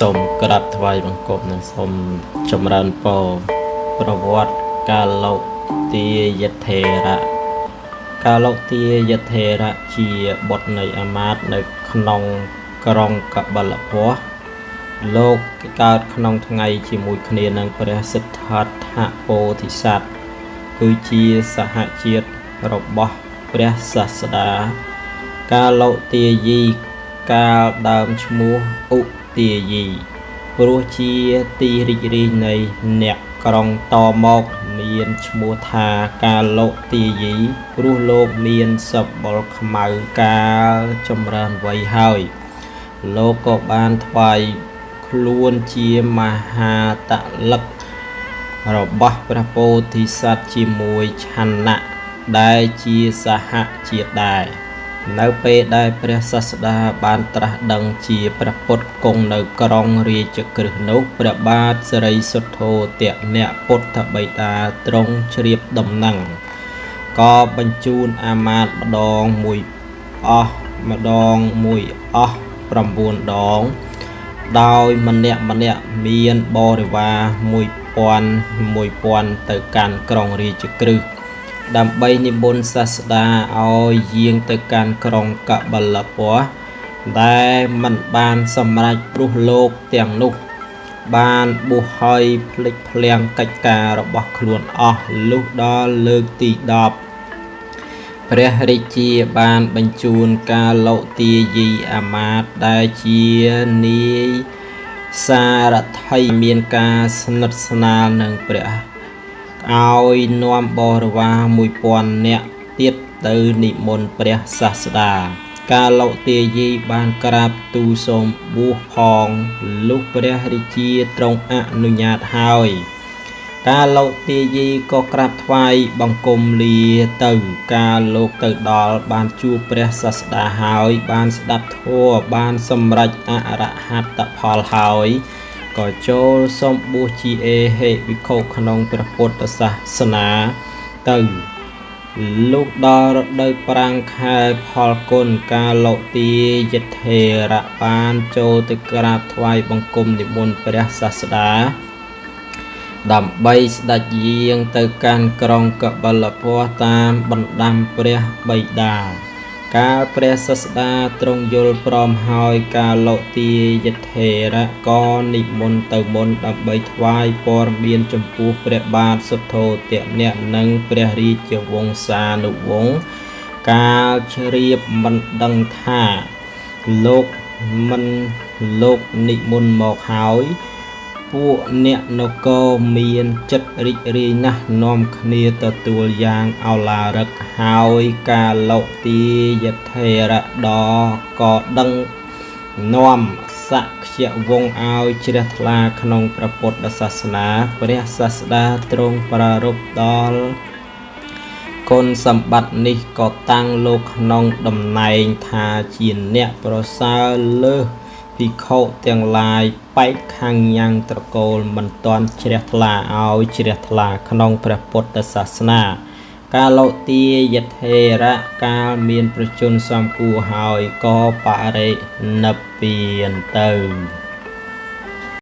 សូមក្រាបថ្វាយបង្គំនិងសូមចម្រើនពរប្រវត្តិកាលោទាយថេរៈកាលោទាយថេរៈជាបុត្រនៃអាមាត្យនៅក្នុងក្រុងកបិលពស្តុលោកកើតក្នុងថ្ងៃជាមួយគ្នានឹងព្រះសិទ្ធត្ថពោធិសត្វគឺជាសហជាតិរបស់ព្រះសាស្តាកាលោទាយីកាលដើមឈ្មោះឧទាយីព្រោះជាទីរីករាយនៃអ្នកក្រុងតមកមានឈ្មោះថាកាលោទាយីព្រោះលោកមានសបល់ខ្មៅកាលចម្រើនវ័យហើយលោកក៏បានថ្វាយខ្លួនជាមហាតលិករបស់ព្រះពោធិសត្វជាមួយឆន្ទៈដែលជាសហជាតិដែរនៅពេលដែលព្រះសាស្តាបានត្រាស់ដឹងជាព្រះពុទ្ធគង់នៅក្រុងរាជក្រឹសនោះព្រះបាទសិរីសុទ្ធោទនៈពុទ្ធបិតាទ្រង់ជ្រាបដំណឹងក៏បញ្ជូនអាមាត្យម្ដងមួយអស់9ដងដោយម្នាក់មានបរិវារ1000ទៅកាន់ក្រុងរាជក្រឹសដើម្បីនិមន្តសាស្តាឲ្យយាងទៅកាន់ក្រុងកបិលពស្តុដែលមិនបានសម្រេចព្រោះលោកទាំងនោះបានបួសហើយភ្លេចភ្លាំងកិច្ចការរបស់ខ្លួនអស់លុះដល់លើកទី10ព្រះរាជាបានបញ្ជូនកាលោទាយីអាមាត្យដែលជានាយសារថីមានការស្និទ្ធស្នាលនឹងព្រះឲ្យនាំបរិវារ1000នាក់ទៀតទៅនិមន្តព្រះសាស្តាកាលោទាយីបានក្រាបទូលសូមបួសផងលុះព្រះរាជាទ្រង់អនុញ្ញាតហើយកាលោទាយីក៏ក្រាបថ្វាយបង្គំលាទៅកាលលោកទៅដល់បានជួបព្រះសាស្តាហើយបានស្ដាប់ធម៌បានសម្រេចអរហត្តផលហើយក៏ចូលសូមបួសជាអេហេភិក្ខុក្នុងព្រះពុទ្ធសាសនាទៅលុះដល់រដូវប្រាំងខែផលគុណកាលោទាយថេរៈបានចូលទៅក្រាបថ្វាយបង្គំនិមន្តព្រះសាស្តាដើម្បីស្ដេចយាងទៅកាន់ក្រុងកបិលពស្តុតាមបណ្ដាំព្រះបិតាកាលព្រះសាស្តាទ្រង់យល់ព្រមហើយកាលោទាយថេរៈក៏និមន្តទៅមុនដើម្បីថ្វាយព័ត៌មានចំពោះព្រះបាទសុទ្ធោទនៈនិងព្រះរាជវង្សានុវង្សកាលជ្រាបមិនដឹងថាលោកនិមន្តមកហើយពួកអ្នកនគរមានចិត្តរីករាយណាស់នាំគ្នាទទួលយ៉ាងឱឡារិកហើយកាលោទាយថេរៈក៏ដឹងនាំសក្យវង្សឲ្យជ្រះថ្លាក្នុងព្រះពុទ្ធសាសនាព្រះសាស្តាទ្រង់ប្រារព្ធដល់គុណសម្បត្តិនេះក៏តាំងលោកក្នុងតំណែងថាជាអ្នកប្រសើរលើសភិក្ខុទាំងឡាយបែកខាងយ៉ាងត្រកូលមិនទាន់ជ្រះថ្លាឲ្យជ្រះថ្លាក្នុងព្រះពុទ្ធសាសនាកាលោទាយថេរៈកាលមានប្រជញ្ញសមគួរហើយក៏បរិនិព្វានទៅ